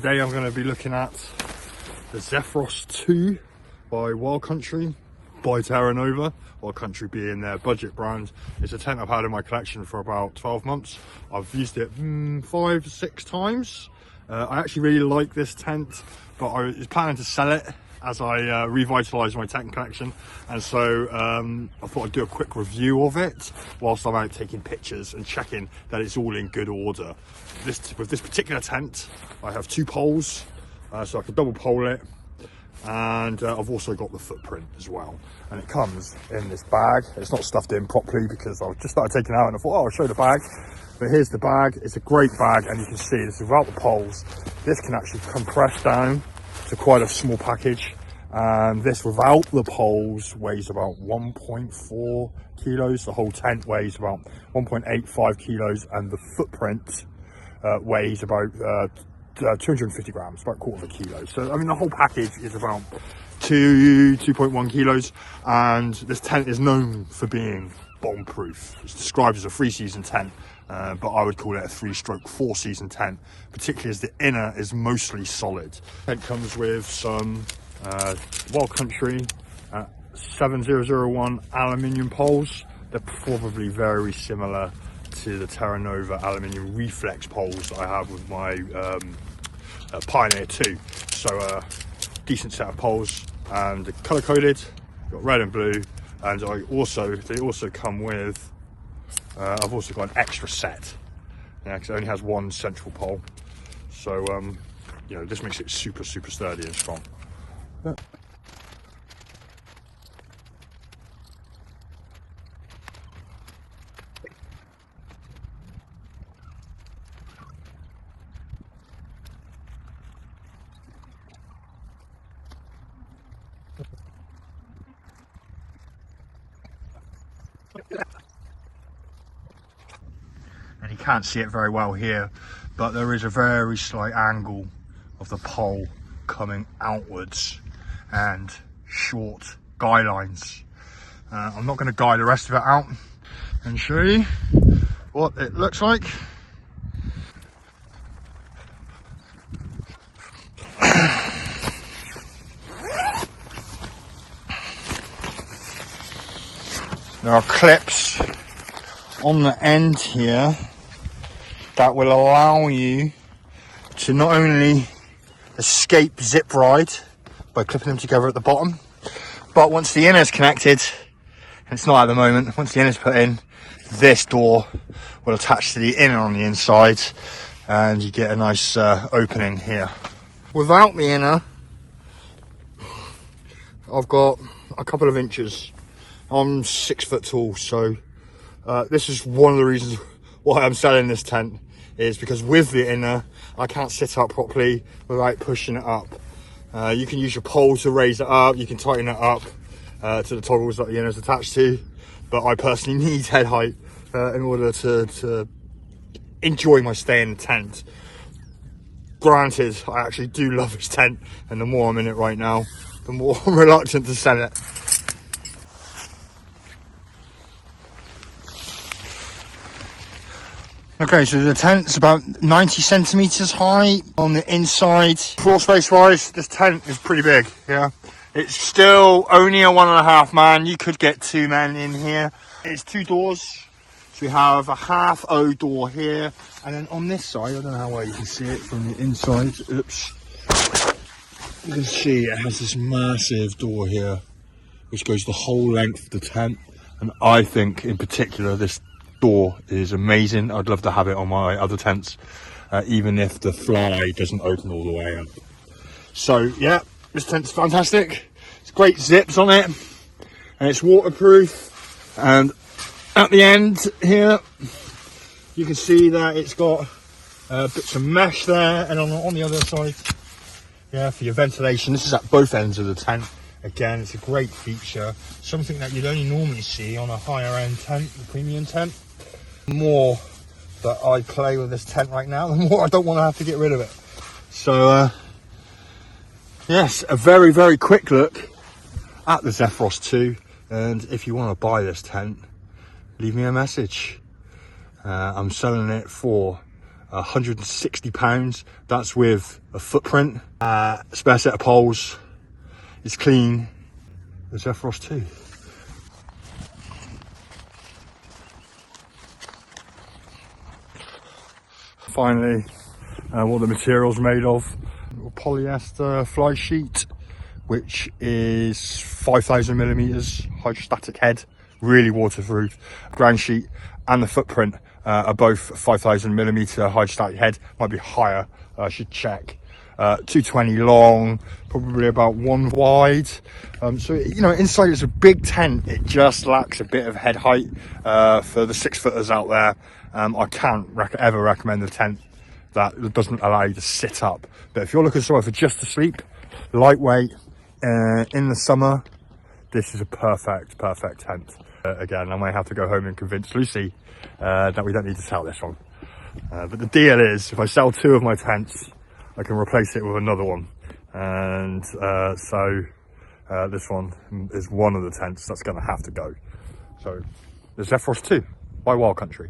Today I'm going to be looking at the Zephyros 2 by Wild Country by Terra Nova. Wild Country being their budget brand. It's a tent I've had in my collection for about 12 months. I've used it 5-6 times. I actually really like this tent, but I was planning to sell it as I revitalise my tent collection, and so I thought I'd do a quick review of it whilst I'm out taking pictures and checking that it's all in good order. With this particular tent, I have 2 poles, so I can double pole it, and I've also got the footprint as well, and it comes in this bag. It's not stuffed in properly because I've just started taking it out and I thought, oh, I'll show the bag. But here's the bag. It's a great bag, and you can see this is without the poles. This can actually compress down to quite a small package, and this without the poles weighs about 1.4 kilos. The whole tent weighs about 1.85 kilos, and the footprint weighs about 250 grams, about 1/4 kilo. So I mean, the whole package is about 2.1 kilos, and this tent is known for being bomb proof. It's described as a 3-season tent, but I would call it a 3/4 season tent, particularly as the inner is mostly solid. It comes with some Wild Country 7001 aluminium poles. They're probably very similar to the Terra Nova aluminium reflex poles that I have with my Pioneer 2. So decent set of poles, and they're colour coded. Got red and blue, and they also come with I've also got an extra set, because it only has 1 central pole, so you know, this makes it super sturdy and strong. And you can't see it very well here, but there is a very slight angle of the pole coming outwards and short guy lines. I'm not going to guide the rest of it out and show you what it looks like. There are clips on the end here that will allow you to not only escape zip ride by clipping them together at the bottom, but once the inner is connected, and it's not at the moment, once the inner is put in, this door will attach to the inner on the inside, and you get a nice opening here. Without the inner, I've got a couple of inches. I'm 6 foot tall, so this is one of the reasons why I'm selling this tent, is because with the inner I can't sit up properly without pushing it up. You can use your pole to raise it up, you can tighten it up to the toggles that the inner is attached to, but I personally need head height in order to enjoy my stay in the tent. Granted, I actually do love this tent, and the more I'm in it right now, the more I'm reluctant to sell it. Okay, so the tent's about 90 centimeters high on the inside. Floor space wise, this tent is pretty big, yeah. It's still only a 1.5 man. You could get 2 men in here. It's 2 doors. So we have a half O door here, and then on this side, I don't know how well you can see it from the inside. Oops. You can see it has this massive door here, which goes the whole length of the tent. And I think in particular, this door is amazing. I'd love to have it on my other tents, even if the fly doesn't open all the way up. So yeah, this tent's fantastic. It's great zips on it, and it's waterproof. And at the end here, you can see that it's got bits of mesh there, and on the other side, yeah, for your ventilation. This is at both ends of the tent. Again, it's a great feature, something that you'd only normally see on a higher end tent, the premium tent. The more that I play with this tent right now, the more I don't want to have to get rid of it. So yes, a very quick look at the Zephyros 2, and if you want to buy this tent, leave me a message. I'm selling it for £160. That's with a footprint, spare set of poles. It's clean. The Zephyros 2. Finally, what the material's made of. Polyester fly sheet, which is 5,000 millimeters, hydrostatic head, really waterproof. Ground sheet and the footprint are both 5,000 millimeter hydrostatic head, might be higher, I should check. 220 long, probably about 1 wide. So, you know, inside it's a big tent. It just lacks a bit of head height for the 6-footers out there. I can't ever recommend a tent that doesn't allow you to sit up. But if you're looking somewhere for just to sleep, lightweight, in the summer, this is a perfect tent. Again, I might have to go home and convince Lucy that we don't need to sell this one. But the deal is, if I sell 2 of my tents, I can replace it with another one. And so this one is one of the tents that's going to have to go. So the Zephyros 2 by Wild Country.